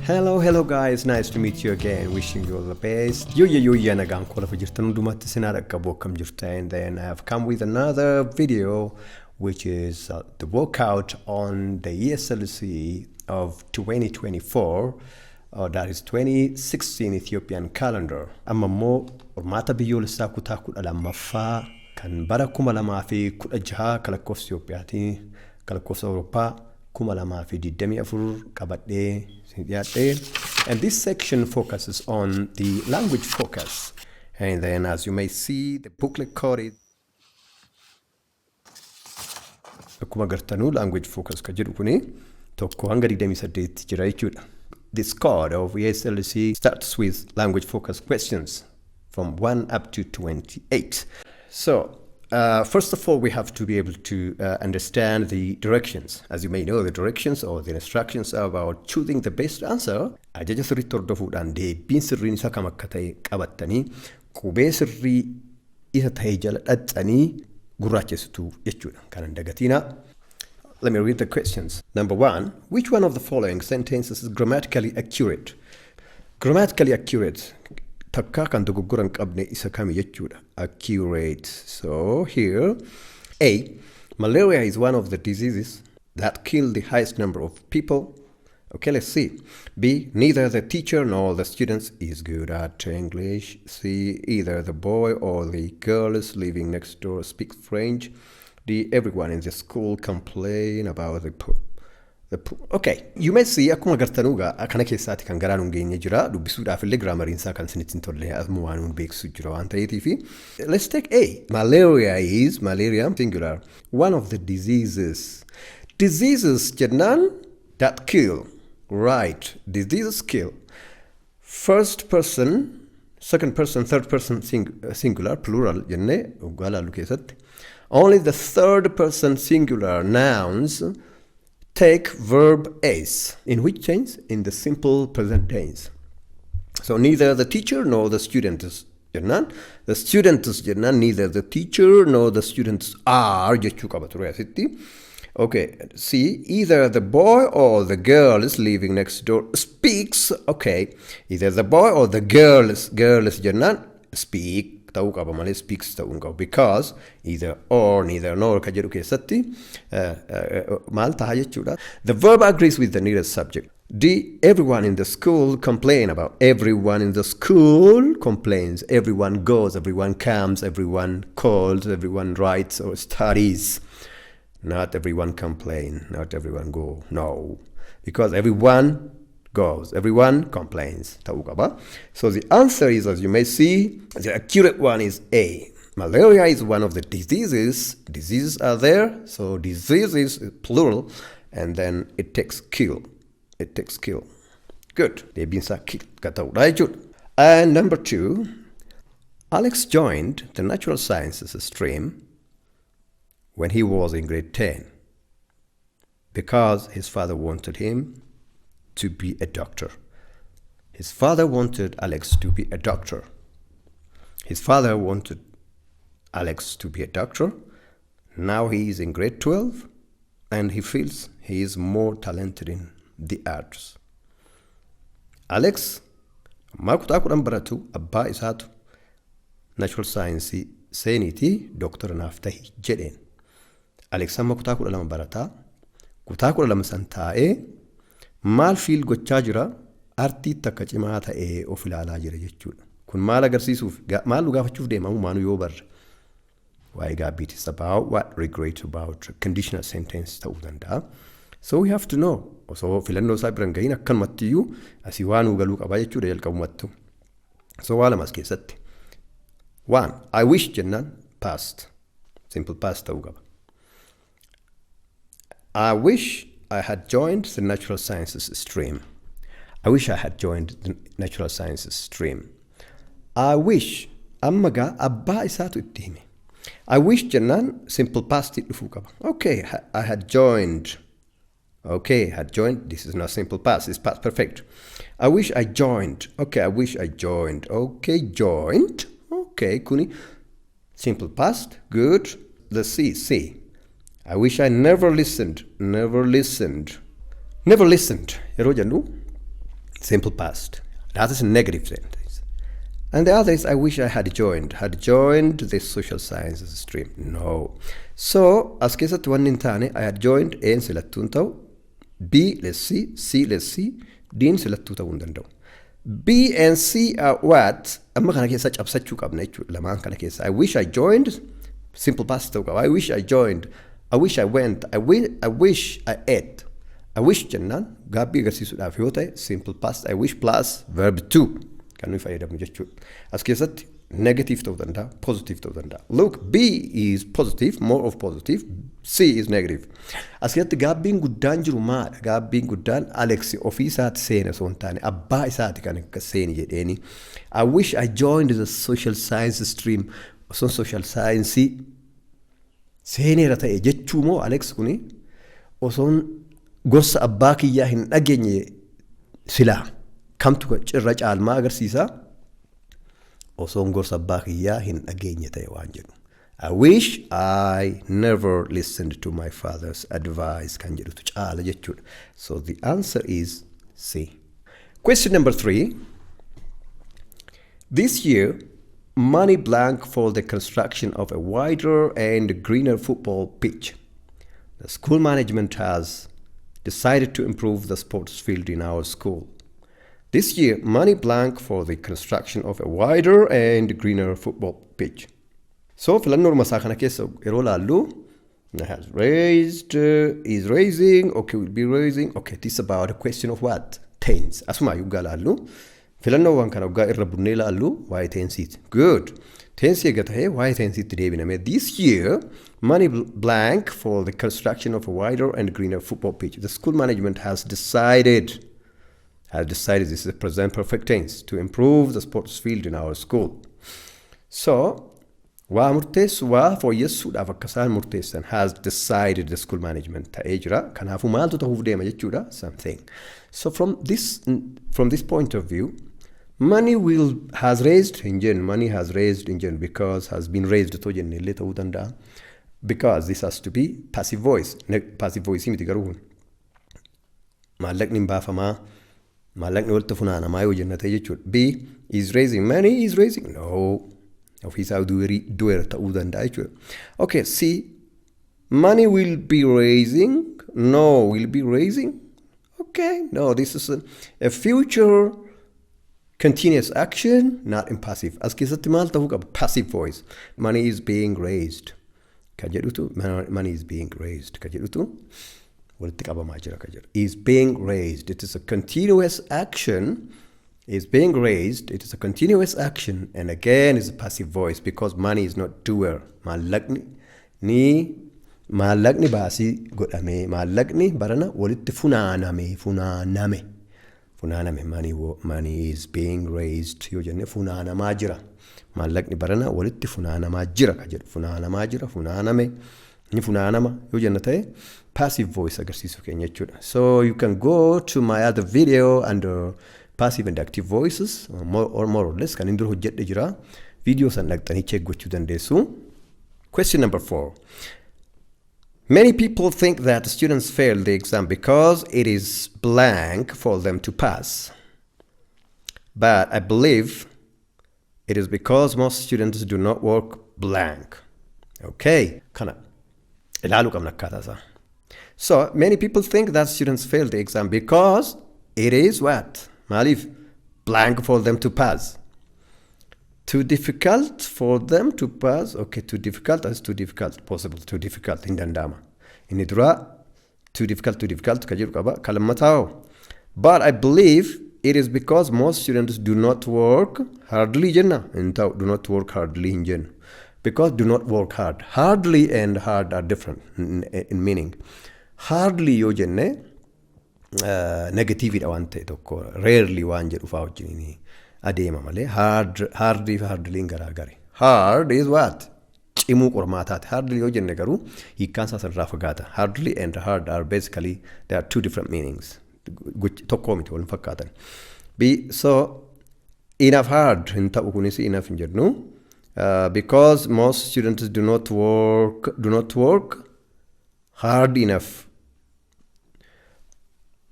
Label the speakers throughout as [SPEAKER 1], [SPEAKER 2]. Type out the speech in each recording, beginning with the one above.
[SPEAKER 1] Hello guys, nice to meet you again. Wishing you all the best. Yo nagaan kola jirtan hundumaatti sinaa dhaqqabu akkam jirta, and then I have come with another video which is the workout on the ESSLCE of 2024, that is 2016 Ethiopian calendar. Amma mo ormaata biyyoolessaa kutaa 12ffaa kan bara 2016 kalakkoofsa Itoophiyaati, kalakkoofsa Awurooppaa 2024 qabadhee and this section focuses on the language focus, and then as you may see the booklet code akkuma gartanu language focus ka jedhu kuni tokko hanga 28 jira jechuudha. This code of ESSLCE starts with language focus questions from 1 up to 28. So first of all, we have to be able to understand the directions. As you may know, the directions or the instructions are about choosing the best answer. Ajaja sirriitti hordofuudhaan deebiin sirriin isaa kam akka ta'e qabattanii qubee sirrii isa ta'e jala dhaxxanii gurraachessitu jechuudha. Kanan dagatiina. Let me read the questions. Number 1, which one of the following sentences is grammatically accurate? Grammatically accurate. Takka kan dogoggoran qabne isa kami jechuudha. Accurate. So here, A, malaria is one of the diseases that kill the highest number of people. Okay, let's see. B, neither the teacher nor the students is good at English. C, either the boy or the girls living next door speak French. D, everyone in the school complain about the Okay, you may see akkuma gartanuuga akkana keessaati kan garaan ungeenye jira dubbisuudhaaf illee grammariin isaa kan sinittiin tolle asuma waan hun beeksu jira waan ta'eetiif. Let's take A. Malaria singular, one of the diseases. Diseases jennaan that kill. Right, diseases kill. First person, second person, third person singular, plural jenne ugalaalu keessatti. Only the third person singular nouns take verb S. In which tense? In the simple present tense. So neither the teacher nor the students jennan. The students jennan, neither the teacher nor the students are jechuu qaba ture asitti. Okay, see, either the boy or the girl is living next door speaks. Okay, either the boy or the girl is jennan speak. Ta'uu qaba malee speaks ta'uu hin qabu, because either or, neither nor ka jedhu keessatti maal ta'a jechuudha. The verb agrees with the nearest subject. D, everyone in the school complain about. Everyone in the school complains. Everyone goes, everyone comes, everyone calls, everyone writes or studies. Not everyone complain, not everyone go. No, because everyone goes, everyone complains. So the answer is, as you may see, the accurate one is A. Malaria is one of the diseases. Diseases are there, so diseases is plural, and then it takes kill. It takes kill. Good. And number 2, Alex joined the natural sciences stream when he was in grade 10 because his father wanted him to be a doctor. His father wanted Alex to be a doctor. His father wanted Alex to be a doctor. Now he is in grade 12 and he feels he is more talented in the arts. Alex kutaa kudhan baratu abbaa isaatu natural science seeniti doctor naaf tahi jedheen. Alex amma kutaa 12 barataa. Kutaa 12 san taa'ee maal fiil gochaa jira, artii takka cimaa ta'ee of ilaalaa jira jechuudha. Kun maal agarsiisuuf maal nu gaafachuuf deema maanu yoo barre. Waa'ee gaabbiiti. It's about what regret about conditional sentence ta'uu danda'a. So we have to know. Osoo filannoo isaa biran gahin akkanumatti iyyuu asii waan nu galuu qabaa jechuudha jalqabumattu. So waa lamas keessatti. 1, I wish jennaan past. Simple past ta'uu qaba. I wish I had joined the natural sciences stream. I wish I had joined the natural sciences stream. I wish ammaga abba isaatu itti hime. I wish jennaan simple past dhufuu qaba. Okay, I had joined. Okay, had joined. This is not simple past, it's past perfect. I wish I joined. Okay, I wish I joined. Okay, joined. Okay, kuni simple past. Good. Let's see. I wish I never listened. Never listened. Yeroo jennu Simple past. That is a negative sentence. And the other is, I wish I had joined the social sciences stream. No. So, as keessatti wanni hin taane, I had joined A silattuun ta'u, B, let's see, C, let's see, D silattuu ta'uu hin danda'u. B and C are what? Amma kana keessa cabsachuu qabna jechuudha. Lamaan kana keessa. I wish I joined. Simple past ta'uu qaba. I wish I joined. I wish I went. I wish I ate. I wish jennaan gaabbii agarsiisuudhaaf yoo ta'e simple past. I wish plus verb to kan nuyi fayyadamnu jechuudha. As keessatti negative ta'uu danda'a, positive ta'uu danda'a. Look, B is positive, more of positive. C is negative. As keessatti gaabbiin guddaan jiru maadha? Gaabbiin guddaan Alex ofii isaati seena osoo hin taane abbaa isaati kan akka seeni jedheeni. I wish I joined the social science stream. Osoo social science seeneera ta'e jechuu moo Alex kuni osoon gorsa abbaa kiyyaa hin dhageenye silaa kamtu cirra caalmaa agarsiisa? Osoon gorsa abbaa kiyyaa hin dhageenye ta'e waan jedhu. I wish I never listened to my father's advice kan jedhutu caala jechuudha. So the answer is C. Question number 3. This year, money blank for the construction of a wider and greener football pitch. The school management has decided to improve the sports field in our school. This year, money blank for the construction of a wider and greener football pitch. So, filannoo masaa kana keessa yeroo laallu has raised, is raising, okay, will be raising. Okay, this is about a question of what? Tense. Asuma yuggaa laallu. Filannoowwan kana waggaa irra bunnee laallu waa'ee tensiiti. Good. Tensi eega tahee waa'ee tensiitti deebiname. This year, money blank for the construction of a wider and greener football pitch. The school management has decided, this is a present perfect tense, to improve the sports field in our school. So, waa murteessu waa fooyyessuudhaaf akkasaan murteessan has decided the school management ta'ee jira. Kanaafuu maaltu ta'uuf deema jechuudha? Something. So from this point of view, money has raised in gen, money has raised in gen because has been raised to jenne illee ta'uu danda'a. Because this has to be passive voice. Passive voice miti garuu maallaqni hin baafamaa, maallaqni walitti funaanamaa yoo jenna ta'e jechuudha. B is raising, money is raising. No. Offiisa du'eera ta'uu danda'a jechuudha. Okay, C. Money will be raising. No, will be raising. Okay, no, this is a future continuous action, not impassive. As keessatti maal ta'uu qaba? Passive voice. Money is being raised. Kan jedhutu money is being raised. Kan jedhutu walitti qabamaa jira kan jedhu. Is being raised. It is a continuous action. Is being raised, it is a continuous action, and again is a passive voice because money is not doer. Maallaqni baasii godhame, maallaqni barana walitti funaaname. Money is being raised. Yoo jenne funaanamaa jira. Maallaqni barana walitti funaanamaa jira ka jedhu. Funaanamaa jira, funaaname, ni funaanama yoo jenna ta'e passive voice agarsiisu keenya jechuudha. So you can go to my other video under passive and active voices, more or less, kan indura hojjedhe jira. Video san dhaqxanii check gochuu dandeessu. Question number 4. Many people think that students fail the exam because it is blank for them to pass. But I believe it is because most students do not work blank. Okay, kana ilaalu qabna akkaataa isaa. So, many people think that students fail the exam because it is what? Malif, blank for them to pass. Too difficult for them to pass. Okay, too difficult. That's too difficult. Possible. Too difficult. In dandama. In idra, too difficult. Kajiru kaba. Kalamatao. But I believe it is because most students do not work hardly. Jenna. Do not work hardly in jen. Because do not work hard. Hardly and hard are different in meaning. Hardly yo jenne. Negative waan ta'e tokko rarely waan jedhu fa'aa wajjin adeema malee hardly garaagari. Hard is what? Cimuu qormaataati. Hardly yoo jenne garuu hiikkaan isaa irraa fagaata. Hardly and hard are basically there are two different meanings. Tokko miti wal fakkaatan. So enough hard hin ta'u kunis enough hin jedhu. Because most students do not work hard enough.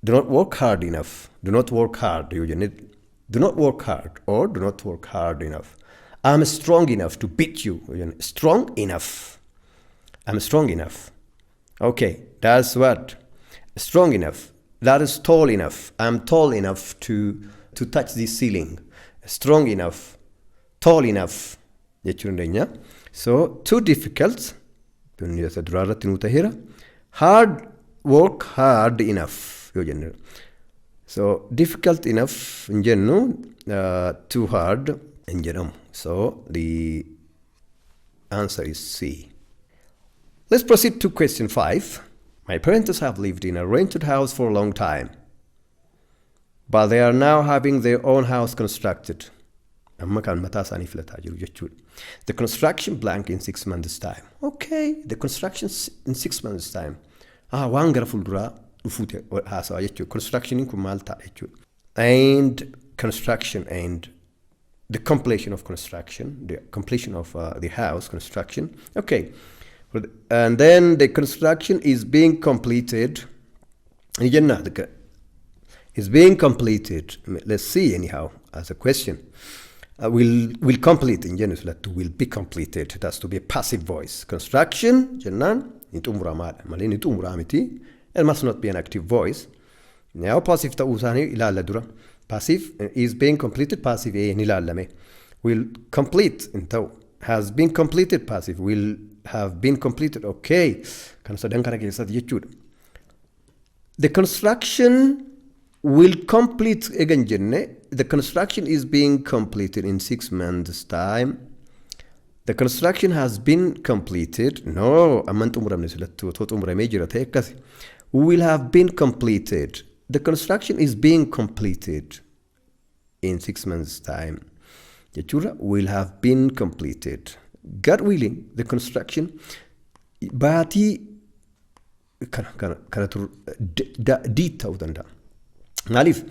[SPEAKER 1] do not work hard enough. Do not work hard yoo jenne do not work hard or do not work hard enough. I'm strong enough to beat you yoo jenne strong enough. I'm strong enough. Okay, that's what. Strong enough. That is tall enough. I'm tall enough to touch the ceiling. Strong enough. Tall enough. Jechuu dandeenya. So, too difficult. Dunyasa duraarratti nu tahira. Hard work hard enough. Yoo jennu. So, difficult enough hin jennu. Too hard hin jedhamu. So, the answer is C. Let's proceed to question 5. My parents have lived in a rented house for a long time, but they are now having their own house constructed. The construction blank in 6 months' time. Okay, the construction in 6 months' time. Waan gara fuulduraa dhufuute haasawa jechuudha. Construction kun maal ta'a jechuudha. And construction and the completion of construction, the completion of the house construction. Okay. And then the construction is being completed. Is being completed. Let's see anyhow as a question. Will complete in general to will be completed. It has to be a passive voice. Construction, jennan, it must not be an active voice. Now passive ta'usani ilalla dura. Passive is being completed. Passive ilallame. Will complete in ta'u. Has been completed. Passive will have been completed. Okay. The construction will complete again jenne. The construction is being completed in 6 months' time. The construction has been completed. No, will have been completed. The construction is being completed in 6 months' time. Will have been completed. God willing, the construction baatii kanatu diit ta'uu danda'a. Maaliif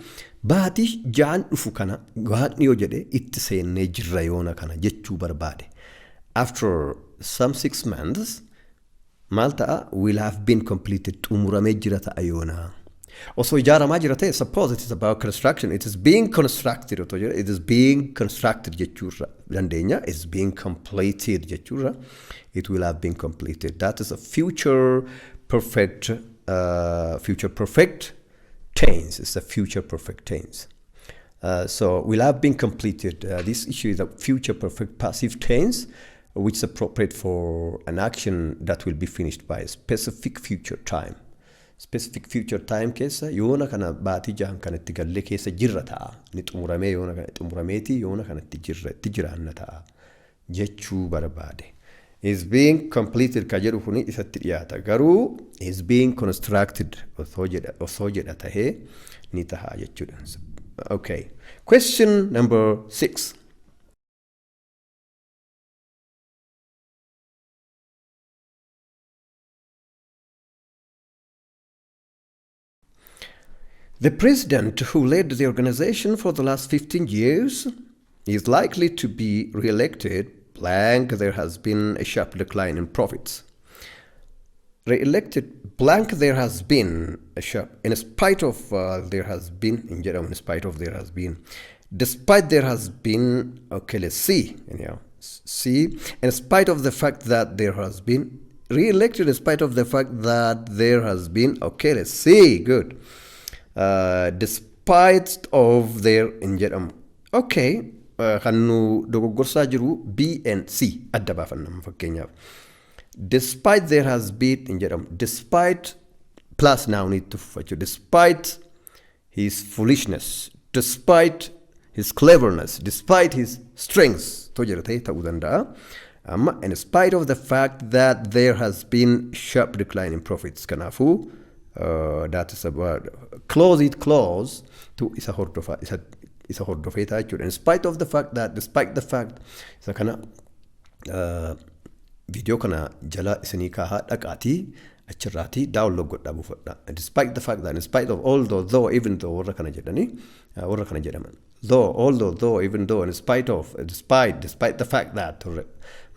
[SPEAKER 1] baatii ja'an dhufu kana Waaqni yoo jedhe itti seennee jirra yoona kana jechuu barbaade. After some 6 months, maal ta'a will have been completed xumuramee jira ta'a yoona. Also ijaaramaa jira ta'e suppose it is about construction. It is being constructed. It is being constructed jechuudha dandeenya. It's being completed jechuudha. It will have been completed. That is a future perfect tense. It's a future perfect tense. So will have been completed. This issue is a future perfect passive tense, which is appropriate for an action that will be finished by a specific future time. Specific future time keessa yoona kana baatii ja'an kanatti galle keessa jirra ta'a. Ni xumuramee yoona kana xumurameeti yoona kanatti jiraanna ta'a jechuu barbaade. Is being completed ka jedhu kuni isatti dhiyaata. Garuu is being constructed osoo jedha tahee ni ta'a jechuudha. Okay. Question number 6. The president who led the organization for the last 15 years is likely to be re-elected. Blank, there has been a sharp decline in profits. Re-elected, blank, there has been a sharp, in spite of there has been, in general, in spite of there has been, despite there has been, okay, let's see, anyhow, see, in spite of the fact that there has been, re-elected in spite of the fact that there has been, okay, let's see, good. Despite of their in jedhamu. Okay, kan nu dogoggorsaa jiru B and C adda baafanna fakkeenyaaf. Despite there has been in jedhamu. Despite plus now need to fudge. Despite his foolishness, despite his cleverness, despite his strengths, to jedhatee ta'uu danda'a. In spite of the fact that there has been sharp decline in profits. Kanaafu that is about close it close to isa hordofeetaa jechuudha. In spite of the fact that, despite the fact, isa kana video kana jala isinii kaahaa dhaqaatii achirraatii download godhaa buufadha. Despite the fact that, in spite of, although, though, even though warra kana jedhanii warra kana jedhaman. Though, although, though, even though, in spite of, despite the fact that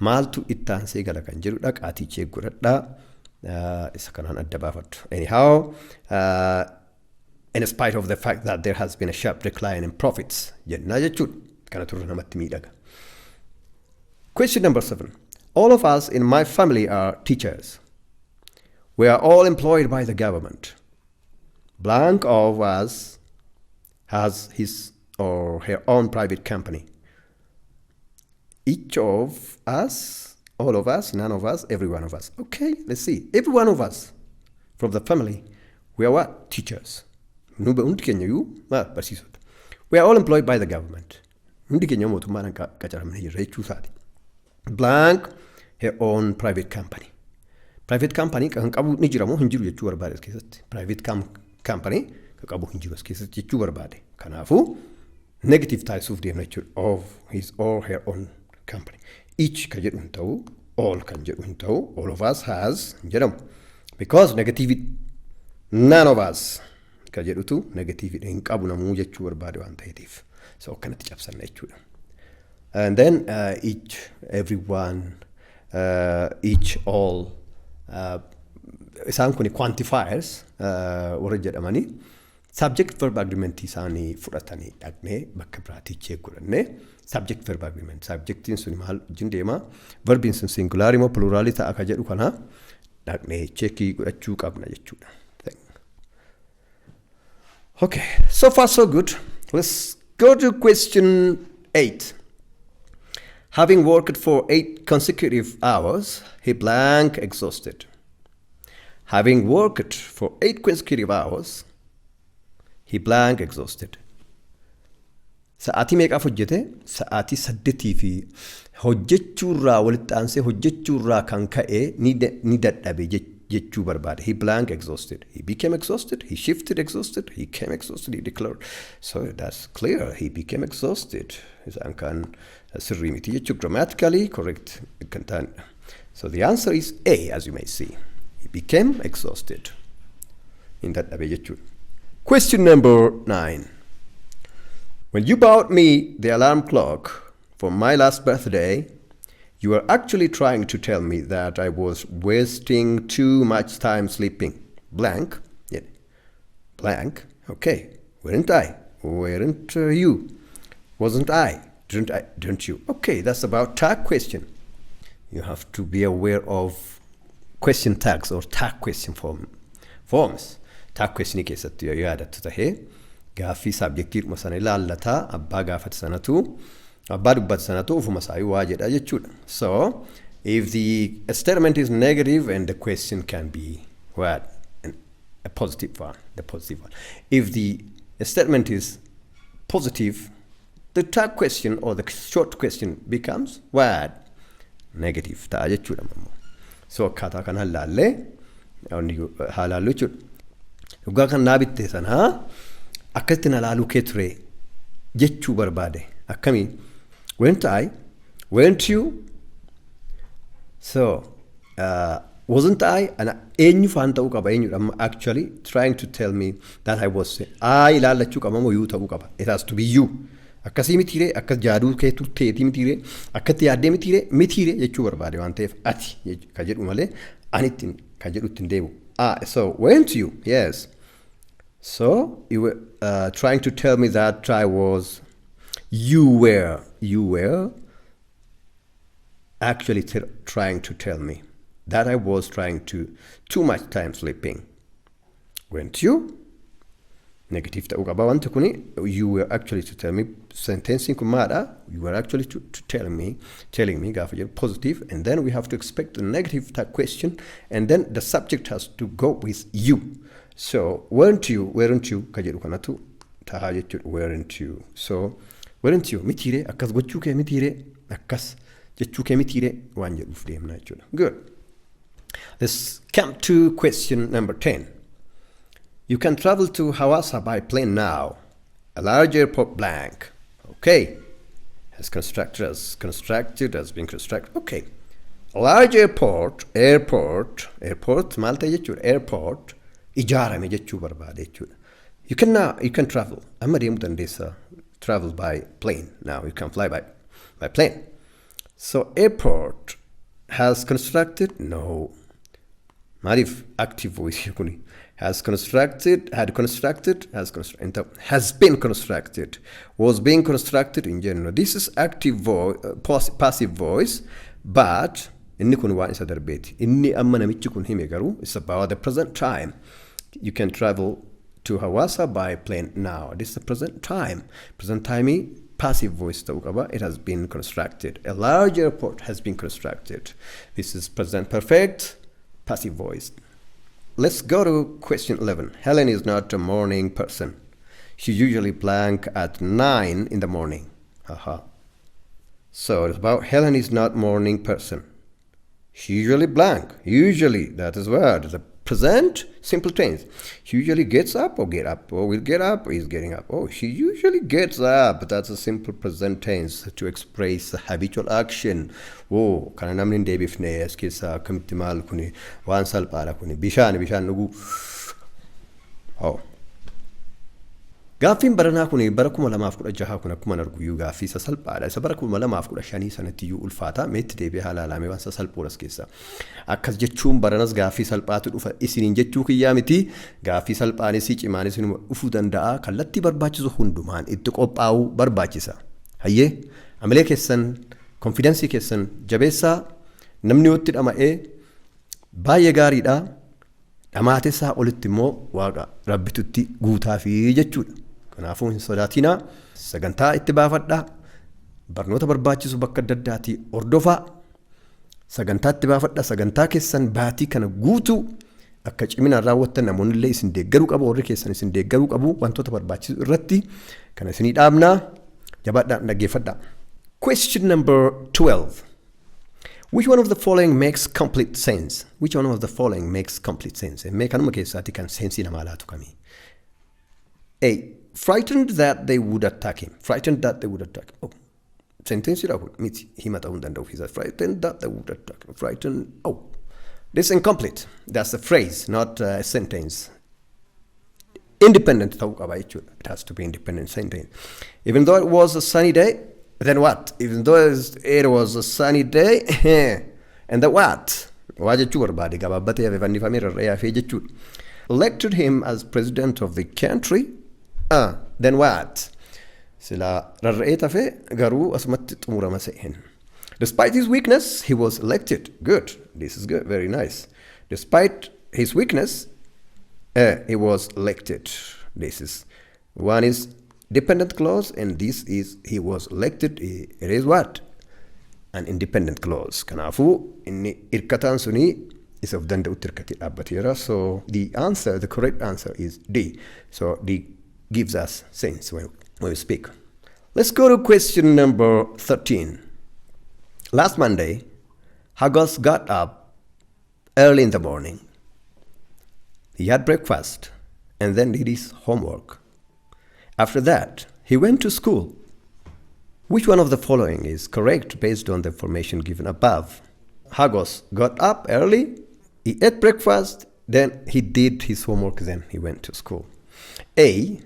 [SPEAKER 1] maaltu ittaansee gala kan jedhu dhaqaatii cheek godhadhaa. Isa kanaan adda baafadhu. Anyhow, in spite of the fact that there has been a sharp decline in profits. Jenna jechuudha. Kana turre namatti miidhaga. Question number 7. All of us in my family are teachers. We are all employed by the government. Blank of us has his or her own private company. Each of us, all of us, none of us, every one of us. Okay, let's see. Every one of us from the family, we are what? Teachers. We are all employed by the government. Blank, her own private company. Private company kan qabu ni jira moo hin jiru jechuu barbaade as keessatti. Private company kan qabu hin jiru as keessatti jechuu barbaade. Kanaafu negative taasisuuf deemna jechuudha. Of his or her own company. Each kan jedhu hin ta'u, all kan jedhu hin ta'u, all of us has hin jedhamu. Because negative none of us kan jedhutu negative hin qabu namuu jechuu barbaade waan ta'eetiif. So akkanatti cabsanna jechuudha. And then each, everyone, each, all. Isaan kun quantifiers warra jedhamanii subject verb agreement isaanii fudhatanii dhaqnee bakka biraatii check godhannee subject verb agreement subjectiin sun maal wajjin deema verbiin sun singularii moo pluralii ta'a ka jedhu kana dhaqnee checkii godhachuu qabna jechuudha. Okay, so far so good. Let's go to question 8. Having worked for 8 consecutive hours, he blank exhausted. Having worked for 8 consecutive hours, he blank exhausted. Sa'aatii meeqaaf hojjete? Sa'aatii 8 fi hojjechuurraa walitti aansee hojjechuurraa kan ka'e ni dadhabe jechuu barbaade. He blank exhausted. He became exhausted. He shifted exhausted. He came exhausted. He declared. So that's clear. He became exhausted. Isaan kan sirrii miti jechuu grammatically correct kan ta'an. So the answer is A, as you may see. He became exhausted. In that jechuu. Question number 9. When you bought me the alarm clock for my last birthday, you were actually trying to tell me that I was wasting too much time sleeping. Blank. Yeah. Blank. Okay. Weren't I? Weren't you? Wasn't I? Didn't you? Okay, that's about tag question. You have to be aware of question tags or tag question forms. Tag question keessatti yoo yaadattu tahee gaaffii subjectii sana ilaallata abbaa gaafate sanatu abbaa dubbate sanatu ufuma saayii waa jedha jechuudha. So if the statement is negative and the question can be what? A positive one. The positive one. If the statement is positive, the tag question or the short question becomes what? Negative. Ta'a jechuudha mammoo. So akkaataa kana ilaallee haalaallu jechuudha. Dhugaa kan naabitte sana akkasitti na laaluu kee ture jechuu barbaade. Akkamiin? Weren't I? Weren't you? So wasn't I? And eenyu faan ta'uu qaba eenyudha actually trying to tell me that I was I ilaallachuu qaba moo you ta'uu qaba. It has to be you. Akkasii mitiire akkas jaaduu kee turteetii mitiire akkatti yaaddee mitiire jechuu barbaade waan ta'eef ati ka jedhu malee anittiin ka jedhutti hin deemu. So weren't you? Yes. So you were trying to tell me that I was. You were actually trying to tell me that I was trying to too much time sleeping. Weren't you? Negative ta'uu qaba wanti kuni. You were actually to tell me. Sentencing kun maadha? You were actually to telling me gaafa jedhu positive, and then we have to expect the negative tag question, and then the subject has to go with you. So weren't you ka jedhu kanatu tahaa jechuudha. Weren't you? So weren't you? Mitiire akkas gochuu kee mitiire akkas jechuu kee mitiire waan jedhuuf deemna jechuudha. Good. Let's come to question number 10. You can travel to Hawassa by plane now. A large airport blank. Okay. Has been constructed. Okay. A large airport, Malta jechuudha. Airport, ijaarame jechuu barbaade jechuudha. You can travel. Amma deemu dandeessa. Travel by plane. Now you can fly by plane. So airport has constructed? No. Maaliif active voice kuni. Has constructed, had constructed, has been constructed, was being constructed in general. This is active passive voice, but inni kun waan isa darbeeti. Inni amma namichi kun hime garuu, it's about the present time. You can travel to Hawassa by plane now. This is the present time. Present time passive voice ta'uu qaba. It has been constructed. A large airport has been constructed. This is present perfect passive voice. Let's go to question 11. Helen is not a morning person. She usually blank at 9 in the morning. So it's about Helen is not morning person. She usually blank. Usually, that is word. The present simple tense. She usually gets up or get up, or will get up or is getting up. Oh, she usually gets up. That's a simple present tense to express habitual action. Oh, kana namni deebifne as keessa kamitti maal kuni waan salphaadha kuni bishaan nugu. Oh. Gaaffiin baranaa kuni bara 2016 kun akkuma arguyyuu gaaffii isa salphaadha. Isa bara 2015 sanattiyyuu ulfaata. Meetti deebi'ee haala alaamee waan isa salphuudhas keessa. Akkas jechuun baranas gaaffii salphaatu dhufa. Isiniin jechuu kiyyaa miti. Gaaffii salphaanis cimaanis dhufuu danda'a. Kallattii barbaachisu hundumaan itti qophaa'uu barbaachisa. Hayyee amalee keessan konfidensii keessan jabeessaa namni watti dhama'ee baay'ee gaariidha. Dhamaateessaa olitti immoo waaqa rabbitutti guutaa fi jechuudha. Kanaafuu hin sodaatinaa, sagantaa itti baafadhaa, barnoota barbaachisu bakka adda addaatii hordofaa, sagantaa itti baafadhaa, sagantaa keessan baatii kana guutuu akka ciminaan raawwattan namoonni illee isin deeggaruu qabu, warri keessan isin deeggaruu qabu wantoota barbaachisu irratti kana isinii dhaabnaa jabaadhaan dhaggeeffadhaa. Question number 12. Which one of the following makes complete sense? Which one of the following makes complete sense? Mee kanuma keessaati kan sensii namaa laatu kamii? A. Frightened that they would attack him. Frightened that they would attack him. Oh. Sentence ira kun miti hima ta'uu danda'u fi frightened that they would attack him. Frightened. Oh. This is incomplete. That's a phrase, not a sentence. Independent ta'uu qaba jechuudha. It has to be independent sentence. Even though it was a sunny day, then what? Even though it was a sunny day, and the what? Waa jechuu barbaade gabaabbatee hafe fannifamee rarra'ee hafee jechuudha. Elected him as president of the country. Then what? Sila rarra'ee tafe garuu asumatti xumurama se'en. Despite his weakness, he was elected. Good. This is good. Very nice. Despite his weakness, he was elected. This is one is dependent clause, and this is he was elected. It is what? An independent clause. Kanaafuu inni irkataan suni is of danda'utti irkatee dhaabbateera. So the answer, the correct answer is D. So D gives us sense when we speak. Let's go to question number 13. Last Monday, Hagos got up early in the morning. He had breakfast and then did his homework. After that, he went to school. Which one of the following is correct based on the information given above? Hagos got up early, he ate breakfast, then he did his homework, then he went to school. A.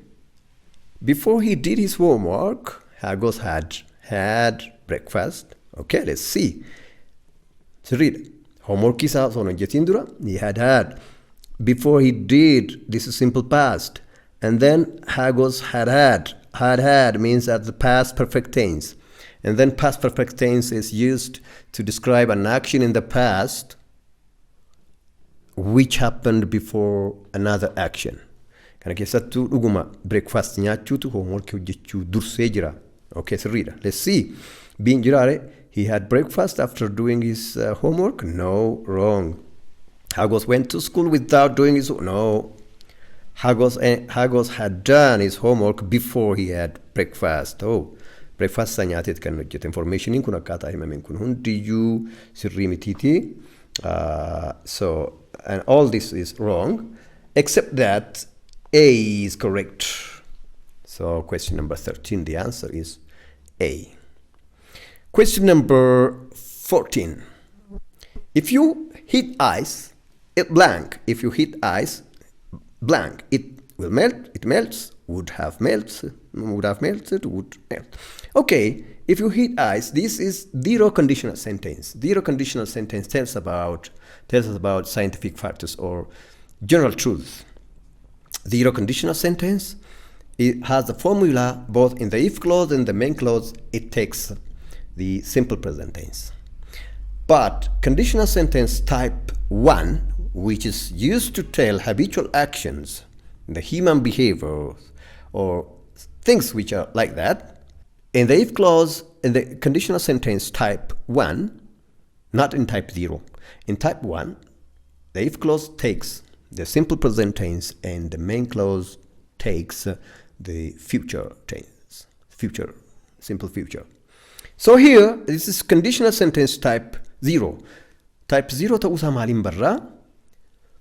[SPEAKER 1] Before he did his homework, Hagos had breakfast. Okay, let's see. So read. Homework is also on Jetindura. He had. Before he did, this is simple past. And then Hagos had. Had means at the past perfect tense. And then past perfect tense is used to describe an action in the past which happened before another action. Kana keessattuu dhuguma breakfast nyaachuutu homework hojjechuu dursee jira. Okay, so read. Let's see. Being jiraare, he had breakfast after doing his homework. No, wrong. Hagos went to school without doing his no. Hagos had done his homework before he had breakfast. Oh, breakfast sa nyaateet kan hojjete. Information kun akkaataa himameen kun hundiyyuu sirrii mitiiti. So, and all this is wrong, except that A is correct. So question number 13, the answer is A. Question number 14. If you hit ice, it blank. If you hit ice, blank. It will melt, it melts, would have melted, would melt. Okay, if you hit ice, this is zero conditional sentence. Zero conditional sentence tells us about scientific factors or general truths. Zero conditional sentence. It has the formula both in the if clause and the main clause. It takes the simple present tense. But conditional sentence type 1, which is used to tell habitual actions, the human behavior, or things which are like that, in the if clause, in the conditional sentence type 1, not in type 0, in type 1, the if clause takes the simple present tense and the main clause takes the future tense, simple future. So here, this is conditional sentence type 0. Type 0 ta'uusaa maaliin barraa?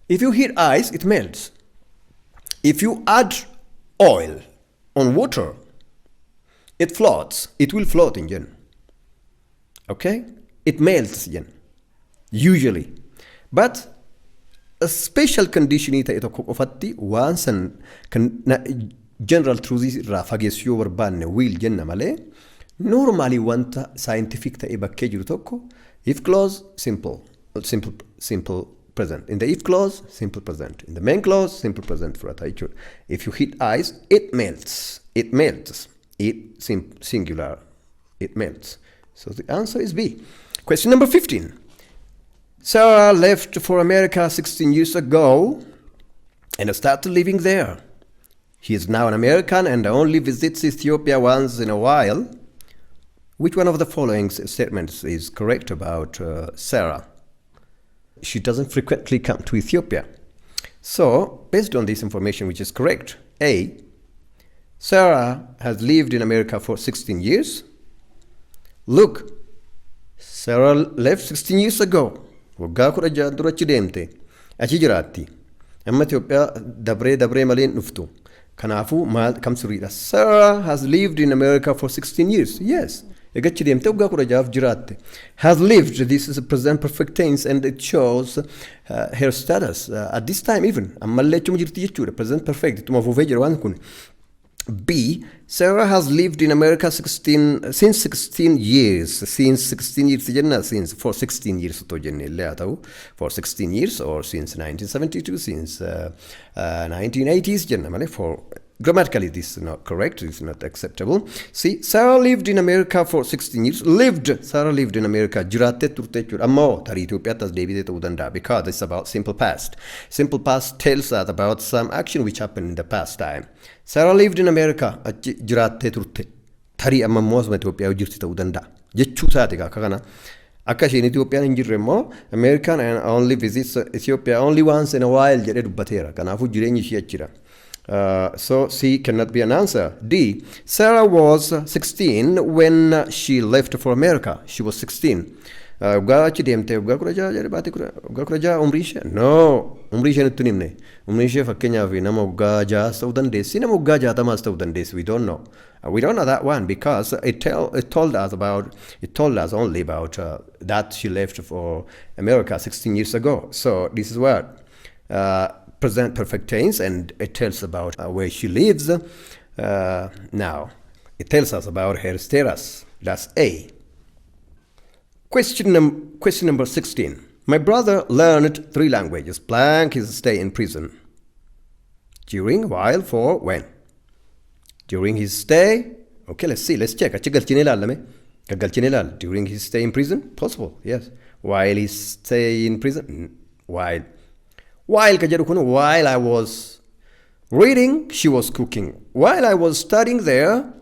[SPEAKER 1] If you heat ice, it melts. If you add oil on water, it floats. It will float in jen. Okay? It melts jen. Usually. But a special condition ta'e tokko qofatti waan san general truths irraa fageessuu yoo barbaanne will jenna malee normally wanta scientific ta'e bakkee jiru tokko if clause simple present. In the if clause, simple present. In the main clause, simple present for a. If you heat ice, it melts. It melts. It singular. It melts. So the answer is B. Question number 15. Sarah left for America 16 years ago and started living there. He is now an American and only visits Ethiopia once in a while. Which one of the following statements is correct about Sarah? She doesn't frequently come to Ethiopia. So, based on this information, which is correct, A, Sarah has lived in America for 16 years. Look, Sarah left 16 years ago. Waggaa 16 dura achi deemte. Achi jiraatti. Amma Itoophiyaa dabree malee dhuftu. Kanaafuu maal kam sirriidha? Sarah has lived in America for 16 years. Yes. Egachi deemte waggaa 16 jiraatte. Has lived, this is a present perfect tense and it shows her status at this time even. Ammallee achuma jirti jechuudha. Present perfect. Ittuma fufee jira waan kun. B, Sarah has lived in America since 16 years. Since 16 years jenna, since for 16 years to jenne illee ta'u. For 16 years or since 1972, since 1980s jenna malee for grammatically this is not correct, this is not acceptable. See, Sarah lived in America for 16 years. Sarah lived in America. Jiraatte turte jechuudha. Ammoo tarii Itoophiyaatti as deebitee ta'uu danda'a because it's about simple past. Simple past tells us about some action which happened in the past time. Sarah lived in America. Achi jiraattee turte. Tarii amma immoo asuma Itoophiyaa jirti ta'uu danda'a. Jechuu isaati akka kana. Akka isheen Itoophiyaan hin jirre immoo American and only visits Ethiopia only once in a while jedhee dubbateera. Kanaafuu jireenyi ishee achira. So C cannot be an answer. D, Sarah was 16 when she left for America. She was 16. Waggaa achi deemte waggaa 16 jedhe baate waggaa 16 umrii ishee? No, umrii ishee nutti himne. Umrii ishee fakkeenyaaf nama waggaa 6 ta'uu dandeessi, nama waggaa 60 ta'uu dandeessi. We don't know. We don't know that one because it told us only about that she left for America 16 years ago. So this is what present perfect tense, and it tells about where she lives. Now, it tells us about her status. That's A. Question number 16. My brother learned 3 languages. Blank his stay in prison. During, while, for, when. During his stay. Okay, let's see. Let's check. During his stay in prison? Possible, yes. While he stay in prison? While I was reading, she was cooking. While I was studying there,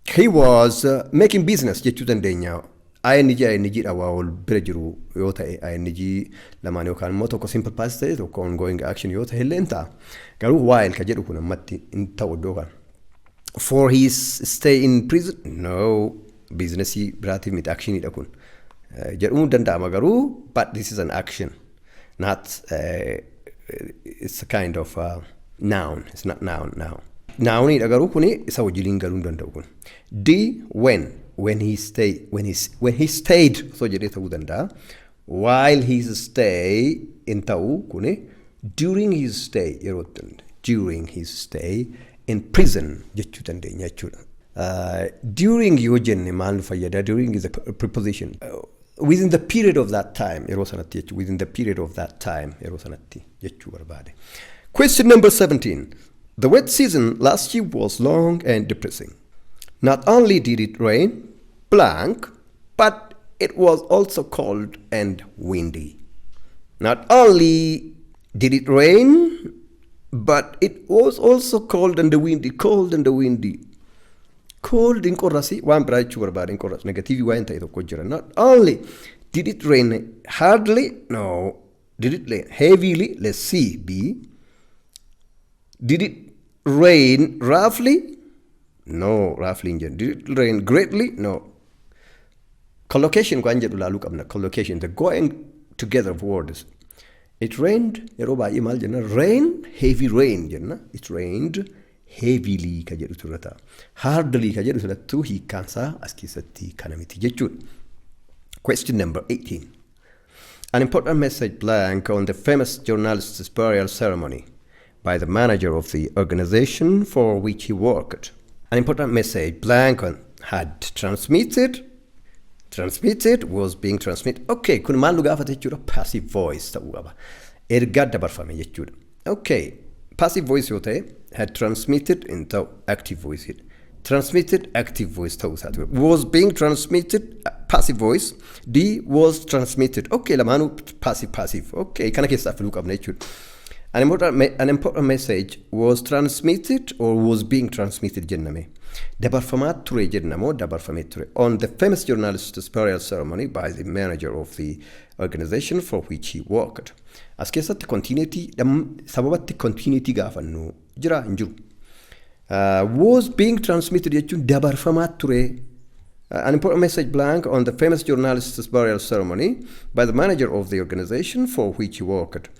[SPEAKER 1] he was making business. ING dha wal bira jiru yoo ta'e ING lamaan yookaan immoo tokko simple past ta'e tokko ongoing action yoo ta'e illee ta'a. Garuu while ka jedhu kun ammatti hin ta'u iddoo kana. For his stay in prison? No, businessii biraatiif miti actionidha kun. Jedhuu danda'ama garuu, but this is an action. Not it's a kind of noun. It's not noun now. Noun garuu kuni isa wajjin galuu danda'u kun. D, when he stayed so jedhee ta'uu danda'a. While his stay in ta'uu kuni during his stay in prison jechuu dandeenya jechuudha. During yoo jenne maal fayyada? During is a preposition. Within the period of that time, within the period of that time, jechuu barbaade. Question number 17. The wet season last year was long and depressing. Not only did it rain, blank, but it was also cold and windy. Not only did it rain, but it was also cold and windy. Cold and windy. Cold in qorrasi waan biraa jechuu barbaada in qorras negatiivii waan ta'e tokko jira. Not only did it rain hardly, no. Did it rain heavily? Let's see. B. Did it rain roughly? No, roughly in general. Did it rain greatly? No. Collocation waan jedhu laaluu qabna. Collocation, the going together of words. It rained, yeroo baay'ee maal jenna? Rain, heavy rain jenna. It rained heavily ka jedhu turre ta'a. Hardly ka jedhu filattuu hiikkaansaa as keessatti kana miti jechuudha. Question number 18. An important message blank on the famous journalist's burial ceremony by the manager of the organization for which he worked. An important message blank had transmitted, was being transmitted. Okay, kun maal nu gaafate jechuudha? Passive voice ta'uu qaba. Ergaa dabarfame jechuudha. Okay, passive voice yoo ta'e had transmitted in ta'u active voice. Transmitted active voice ta'uu isaati. Was being transmitted passive voice. D was transmitted. Okay, lamaanuu passive. Okay, kana keessaa filuu qabna jechuudha. An important message was transmitted or was being transmitted jenname. Dabarfamaa ture jennamoo dabarfamee ture. On the famous journalist's burial ceremony by the manager of the organization for which he worked. As keessatti continuity sababatti continuity gaafannu jira hin jiru. Was being transmitted jechuun dabarfamaa ture. An important message blank on the famous journalist's burial ceremony by the manager of the organization for which he worked.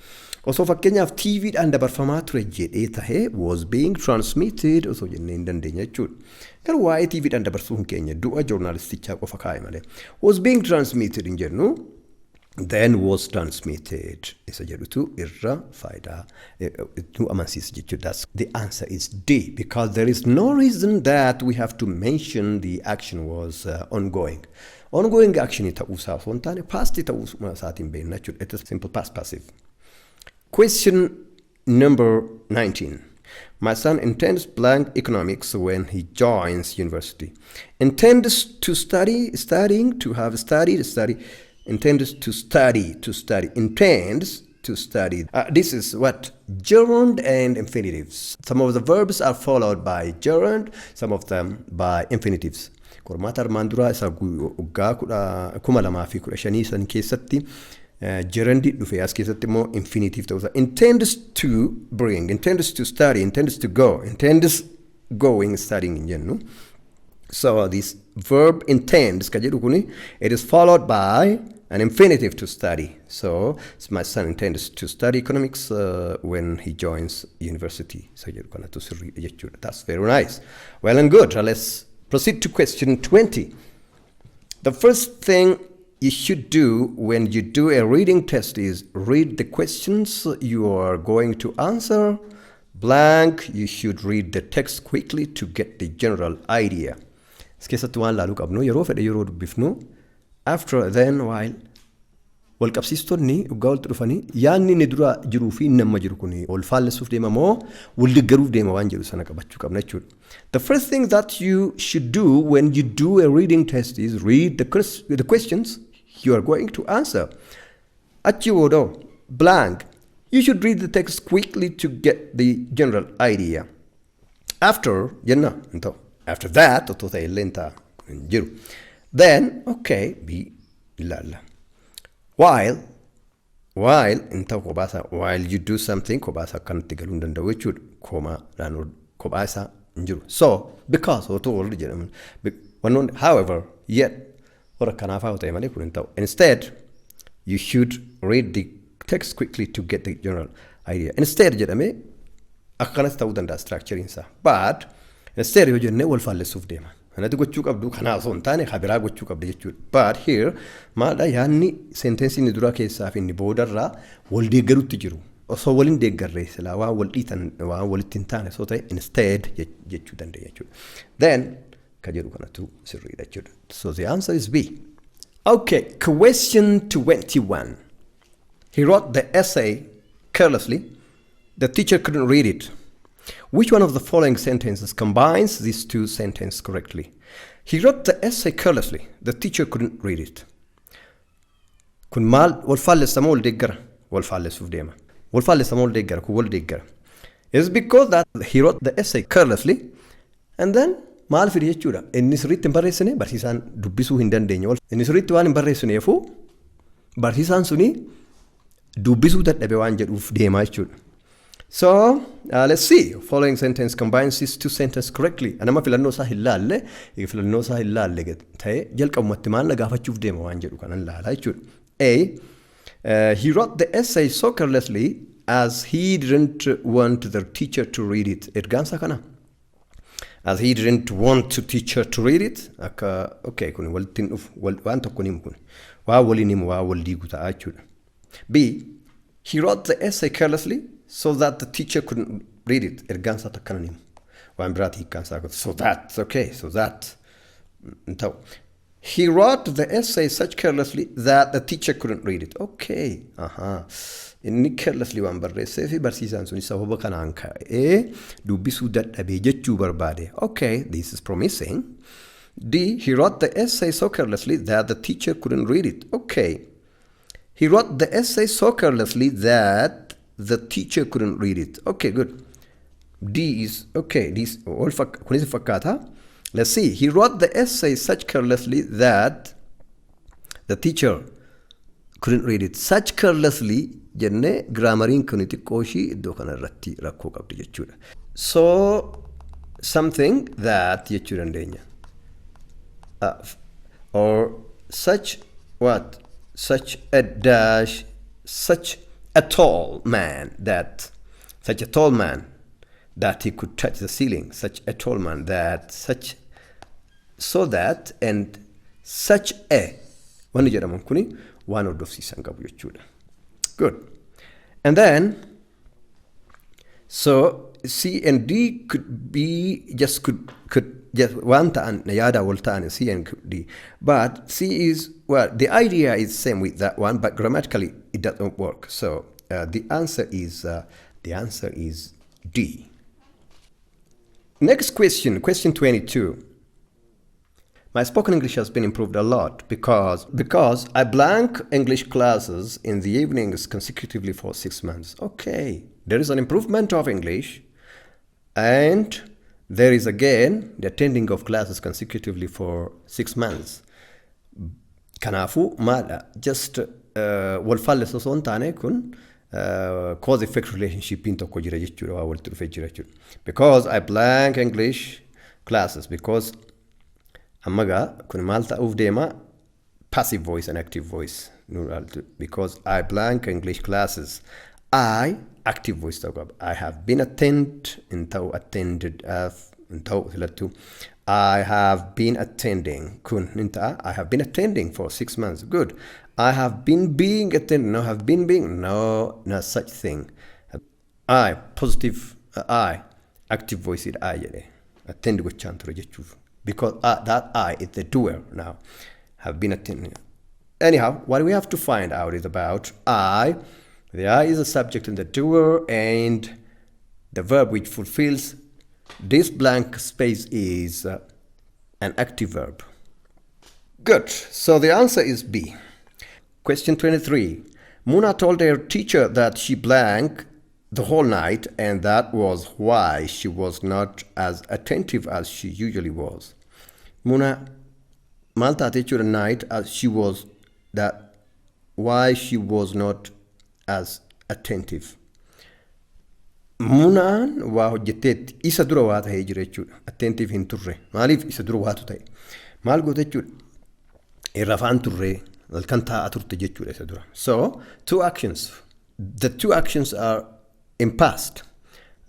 [SPEAKER 1] Osoo fakkeenyaaf TVdhaan dabarfamaa ture jedhee tahee was being transmitted osoo jennee hin dandeenya jechuudha. Garuu waa'ee TVdhaan dabarsuu hin keenya du'a joornaalistichaa qofa kaa'e malee. Was being transmitted hin jennu then was transmitted isa jedhutu irra faayidaa nu amansiisa jechuudha. The answer is D because there is no reason that we have to mention the action was ongoing. Ongoing action ta'uusaa osoo hin taane past ta'uusaa isaatiin beekna jechuudha. It is simple past passive. Question number 19. My son intends blank economics when he joins university. Intends to study, studying, to have studied, study. Intends to study, intends to study. This is what? Gerund and infinitives. Some of the verbs are followed by gerund, some of them by infinitives. Qormaata armaan duraa isa waggaa 2015 san keessatti gerundi dhufe as keessatti immoo infinitive ta'uusa. Intends to bring, intends to study, intends to go, intends going, studying hin jennu. So this verb intends ka jedhu kuni it is followed by an infinitive to study. So my son intends to study economics when he joins university. So that's very nice. Well and good. Let's proceed to question 20. The first thing you should do when you do a reading test is read the questions you are going to answer. Blank, you should read the text quickly to get the general idea. After then, while walqabsiistonni dhugaa walitti dhufanii yaanni inni dura jiruu fi inni amma jiru kuni wal faallesuuf deema moo wal deeggaruuf deema waan jedhu sana qabachuu qabna jechuudha. The first thing that you should do when you do a reading test is read the questions you are going to answer. Achi boodoo blank. You should read the text quickly to get the general idea. After jenna into after that otoo ta'e illee ta'a jiru. Then okay be ilalla. While into kobasa while you do something kobasa kanatti galuu hin danda'u jechuudha. Koma dhaan kobasa jiru. So because otoo wal jedhamu however yet or kanaafaa ta'e malee kun hin ta'u. Instead you should read the text quickly to get the general idea. Instead jedhame akkanas ta'uu danda'a structuring isaa. But instead yoo jenne wal faallesuuf deema. Kanatti gochuu qabdu kana osoo hin taane habiraa gochuu qabda jechuudha. But here maadha yaanni sentensii inni dura keessaa fi inni boodarraa wal deeggarutti jiru. Osoo waliin deeggarree silaa waan wal dhiitan waan walitti hin taane osoo ta'e instead jechuu dandeenya jechuudha. Then ka jedhu kanatu sirriidha jechuudha. So the answer is B. Okay, question 21. He wrote the essay carelessly, The teacher couldn't read it. Which one of the following sentences combines these two sentences correctly? He wrote the essay carelessly. The teacher couldn't read it. Kun maal wal faallessamoo wal deeggara? Wal faallessuuf deema. Wal faallessamoo wal deeggara kun wal deeggara. It's because that he wrote the essay carelessly and then maal fide jechuudha. Inni sirriitti hin barreessine barsiisaan dubbisuu hin dandeenye. Inni sirriitti waan hin barreessineefu barsiisaan suni dubbisuu dadhabe waan jedhuuf deemaa jechuudha. So, let's see. Following sentence combines these two sentences correctly. Anama filannoo isaa hin laalle, filannoo isaa hin laalle ta'e jalqabumatti maal gaafachuuf deema waan jedhu kanan laalaa jechuudha. A. He wrote the essay so carelessly as he didn't want the teacher to read it. Ergaansa kana. As he didn't want the teacher to read it. Okay, kun waltin uf waan tokko nimu kun. Waa waliin himu waa wal diigu ta'a jechuudha. B. He wrote the essay carelessly so that the teacher couldn't read it. Ergaansa takkana nimu. Waan biraati hiikkaansaa godhu. So that, okay, so that. He wrote the essay such carelessly that the teacher couldn't read it. Okay. Inni carelessly waan barreessee fi barsiisaan suni sababa kanaan ka'ee dubbisuu dadhabee jechuu barbaade. Okay, this is promising. D. He wrote the essay so carelessly that the teacher couldn't read it. Okay. He wrote the essay so carelessly that the teacher couldn't read it. Okay, good. D is okay. This all kunis fakkaata. Let's see. He wrote the essay such carelessly that the teacher couldn't read it. Such carelessly jenne grammariin kun xiqqoo ishii iddoo kana irratti rakkoo qabdi jechuudha. So something that jechuu dandeenya. Or such what? Such a dash, such a tall man that, such a tall man that he could touch the ceiling, such a tall man that, such, so that, and such a. Wanni jedhaman kuni waan hordofsiisan qabu jechuudha. Good. And then, so C and D could be, just could just one ta'an, yada wal ta'an, C and D. But C is, well, the idea is same with that one, but grammatically it doesn't work. So the answer is D. Next question, question 22. My spoken English has been improved a lot because I blank English classes in the evenings consecutively for 6 months. Okay, there is an improvement of English, and there is again the attending of classes consecutively for 6 months. Kanafu mala just wal falles osoo hin taane kun cause effect relationship in tokko jira jechuudha waa walitti dhufee jira jechuudha. Because I blank English classes, because ammaga kun maal ta'uuf deema passive voice and active voice. Because I blank English classes, I active voice ta'uu qaba. I have been attended attended I have been attending kun ninta I have been attending for 6 months. Good. I have been being attended. No, have been being. No, no such thing. I positive I active voice it I jede attend gochaan ture jechuuf. Because that I is the doer now. Have been attending. Anyhow, what we have to find out is about I. The I is the subject and the doer, and the verb which fulfills this blank space is an active verb. Good. So the answer is B. Question 23. Muna told her teacher that she blanked the whole night, and that was why she was not as attentive as she usually was. Muna malta teacher night as she was, that why she was not as attentive. Munaan waa hojjetteetti isa dura waa ta'ee jira jechuudha. Attentive hin turre. Maaliif isa dura waatu ta'e? Maal goote jechuudha? Irra afaan turre halkan taa'aa turte jechuudha isa dura. So, two actions. The two actions are in past.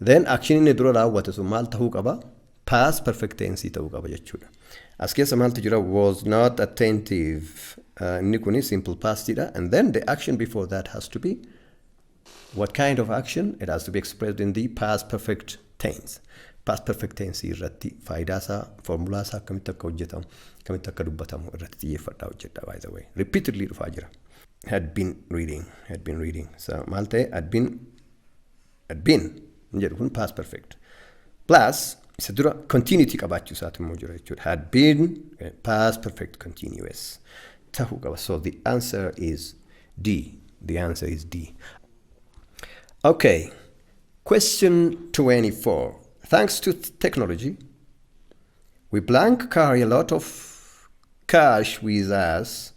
[SPEAKER 1] Then action inni dura raawwate sun maal ta'uu qaba? Past perfect tense ta'uu qaba jechuudha. As keessa maaltu jira? Was not attentive. Inni kuni simple past dha. And then the action before that has to be what kind of action? It has to be expressed in the past perfect tense. Past perfect tense irratti faayidaa isaa, formula isaa akkamitti akka hojjetamu, akkamitti akka dubbatamu irratti xiyyeeffadhaa hojjedha by the way. Repeatedly dhufaa jira. Had been reading. So maal ta'e? Had been had been. Past perfect. Plus, isa dura continuity qabaachuu isaati immoo jira jechuudha. Had been, past perfect continuous. Tahuu qaba. So the answer is D. The answer is D. Okay. Question 24. Thanks to technology, we carry a lot of cash with us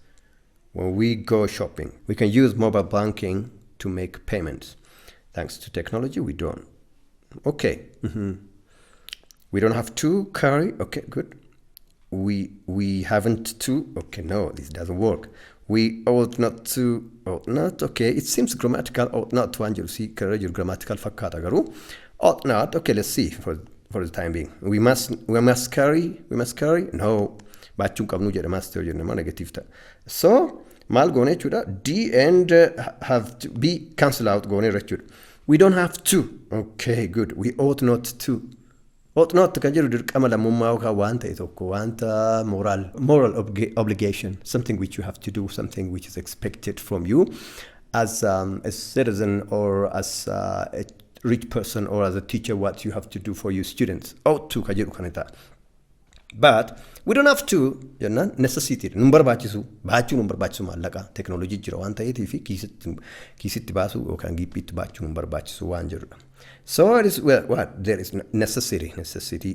[SPEAKER 1] when we go shopping. We can use mobile banking to make payments. Thanks to technology, we don't. Okay. We don't have to carry. Okay, good. We haven't to. Okay, no, this doesn't work. We ought not to. Ought not. Okay, it seems grammatical. Ought not to. And you'll see your grammatical fakkata garu. Ought not. Okay, let's see for the time being. We must carry. No. Baachun qabnu jedha master jenna negative ta. So mal gone chuda D and have to be cancel out gone rechud. We don't have to. Okay, good. We ought not to. Ought not kan jedhu dirqama lammummaa yookaan wanta tokko wanta moral obligation, something which you have to do, something which is expected from you as a citizen or as a rich person or as a teacher, what you have to do for your students. Ought to kan jedhu kanita. But we don't have to, necessity. Number baachisu maallaqa technology jira waan ta'eetii fi kiisitti baasu yookaan gippiitti baachuu number baachisu waan jirudha. So it is what there is necessity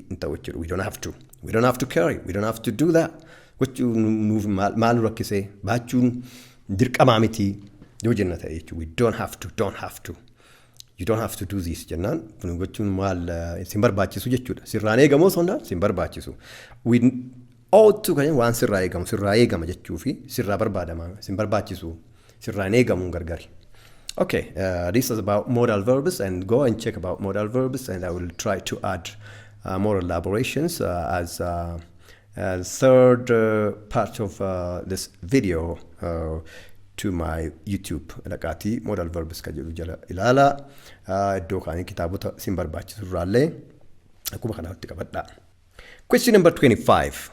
[SPEAKER 1] in ta'u. We don't have to carry. We don't have to do that. What you move maal rakkise baachuun dirqama miti yoo jenna ta'e jechuudha. We don't have to. You don't have to do this jennaan kun gochuun maal sin barbaachisu jechuudha. Sirraan eegamoo sonda sin barbaachisu. We ought to kan waan sirraa eegama jechuu fi sirraa barbaadama sin barbaachisu sirraan eegamuun gargari. Okay, this is about modal verbs, and go and check about modal verbs, and I will try to add more elaborations as third part of this video to my YouTube. Laqati modal verbs ka jedhu jala ilala iddo kaanii kitaabota sin barbaachisu irraallee akkuma kanatti qabadha. Question number 25.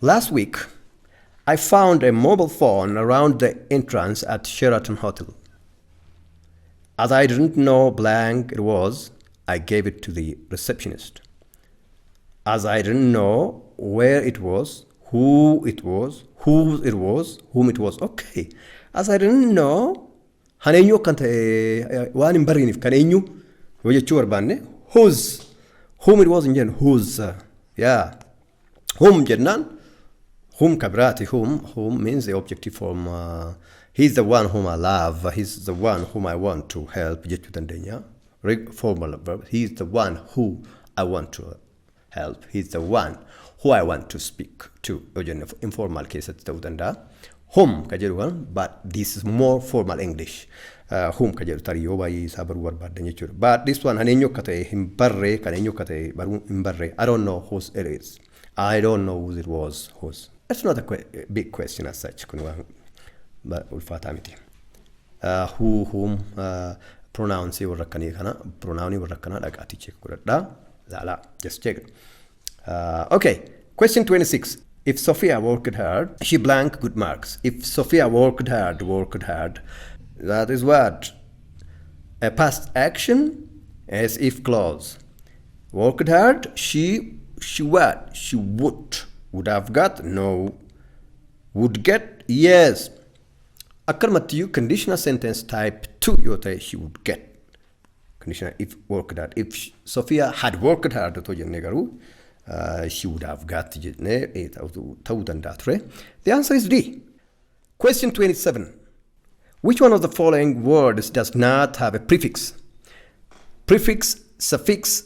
[SPEAKER 1] Last week, I found a mobile phone around the entrance at Sheraton Hotel. As I didn't know blank it was, I gave it to the receptionist. As I didn't know where it was, whose it was, whom it was. Okay. As I didn't know, haneenyu kan ta'e waan hin barreeniif kan eenyu yoo jechuu barbaanne whose, whom it was in jennu whose. Yeah. Whom jennaan whom kabrati, whom means the objective form. He's the one whom I love. He's the one whom I want to help. Jechuu dandeenya. Formal verb. He's the one who I want to help. He's the one who I want to speak to. Informal case ta'uu danda'a. Whom ka jedhu kan, but this is more formal English. Whom ka jedhu tarii yoo baay'ee isaa baruu barbaaddan jechuudha. But this one kan eenyu akka ta'e hin barree, kan eenyu akka ta'e baruu hin barree. I don't know whose it is. I don't know whose it was. Whose. That's not a big question as such. Ulfaataa miti. Who, whom, pronouns warra akkanii kana, pronoun warra akkanaa dhaqaatii check godhadhaa. Lala, just check it. Okay, question 26. If Sophia worked hard, she blank good marks. If Sophia worked hard, that is what? A past action as if clause. Worked hard, she what? She would have got, no. Would get, yes. Akkarmattiyu conditional sentence type 2 yote she would get. Conditional if worked hard. If Sophia had worked hard to jenne garu, she would have got ta'uu danda'a ture. The answer is D. Question 27. Which one of the following words does not have a prefix? Prefix, suffix,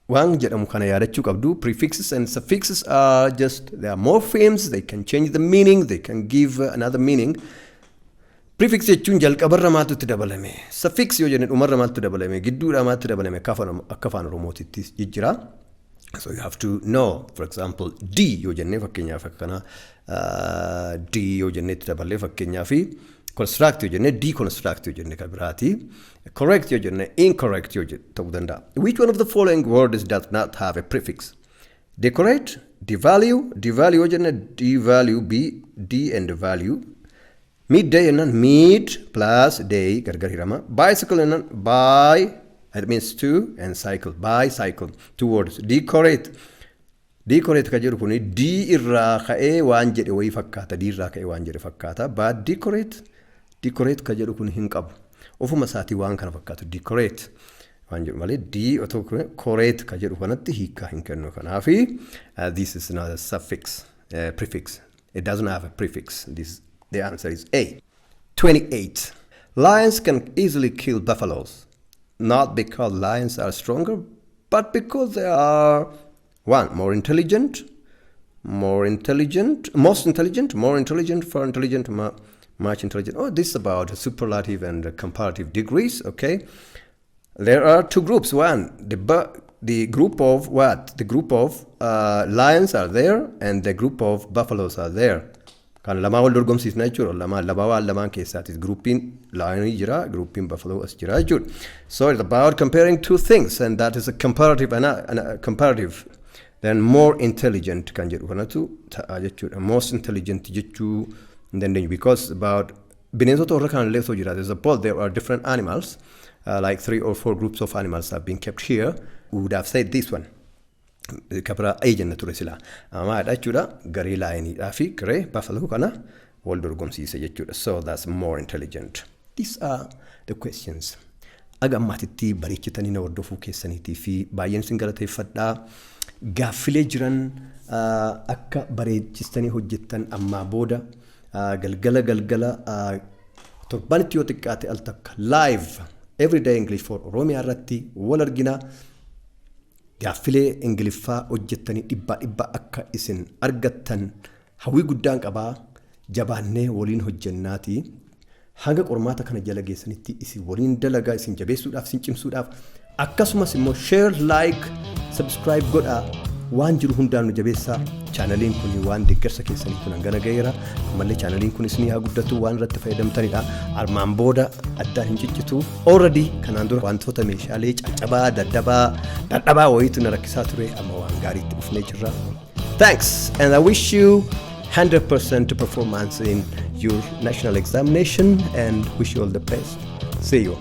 [SPEAKER 1] waan jedhamu kana yaadachuu qabdu. Prefixes and suffixes are just, they are morphemes, they can change the meaning, they can give another meaning. Prefix jechuun jalqabarra maaltu dabalame. Suffix yoo jenne dhumarra maaltu dabalame, gidduudha maaltu dabalame akka afaan Oromootitti jijjira. So you have to know, for example, D yoo jenne fakkeenyaaf akkana D yoo jenne itti dabalee fakkeenyaaf construct yoo jenne deconstruct yoo jenne kan biraati. Correct yoo jenne incorrect yoo ta'uu danda'a. Which one of the following words does not have a prefix? Decorate, devalue yoo jenne devalue, B, D and value. Midday jennaan mid plus day gargar hirama. Bicycle jennaan by, it means to, and cycle, bicycle, two words. Decorate. Decorate ka jedhu kuni D irraa ka'ee waan jedhe wayii fakkaata. D irraa ka'ee waan jedhe fakkaata. But decorate ka jedhu kuni hin qabu. Ofuma isaatii waan kana fakkaatu. Decorate waan jedhu malee D otoo corate ka jedhu kanatti hiikaa hin kennu. Kanaafi this is not a suffix, prefix. It doesn't have a prefix. The answer is A. 28. Lions can easily kill buffaloes. Not because lions are stronger, but because they are, one, more intelligent, much intelligent, Oh, this is about superlative and comparative degrees, okay? There are two groups. One, the group of what? The group of lions are there, and the group of buffaloes are there. Kan lama wal dorgomsiisna jechuudha. Lamaan keessaatis groupiin lionii jira, groupiin buffalo as jira jechuudha. So it's about comparing two things, and that is a comparative and a comparative. Then more intelligent kan jedhu kanatu ta'a jechuudha. Most intelligent jechuu hin dandeenyu because about bineensota warra kan illee osoo jira. There's a poll, there are different animals, like 3 or 4 groups of animals have been kept here. We would have said this one. Kapra ejenna ture sila. Amaadha jechuudha. Garee laayiniidhaa fi garee buffalo kana wal dorgomsiise jechuudha. So that's more intelligent. These are the questions. Aga ammaatitti bareechitanii na hordofuu keessaniitii fi baay'een isin galateeffadhaa. Gaaffilee jiran akka bareechistanii hojjettan ammaa booda galgala torbanitti yoo xiqqaate al takka live everyday English for Oromiyaa irratti wal argina. Gaaffilee Ingiliffaa hojjettanii dhibbaa akka isin argattan hawwii guddaan qabaa. Jabaannee waliin hojjennaati. Hanga qormaata kana jala geessanitti isin waliin dalagaa, isin jabeessuudhaaf, isin cimsuudhaaf, akkasumas immoo share, like, subscribe godhaa. Waan jiru hundaan nu jabeessaa. Chaanaliin kun waan deeggarsa keessanii kun hangana ga'eera. Ammallee chaanaliin kun isin haa guddatu waan irratti fayyadamtanidha. Armaan booda addaan hin ciccitu. Already kanaan dura wantoota meeshaalee caccabaa, dadhabaa wayiitu na rakkisaa ture, amma waan gaariitti dhufnee jirra. Thanks, and I wish you 100% performance in your national examination and wish you all the best. See you.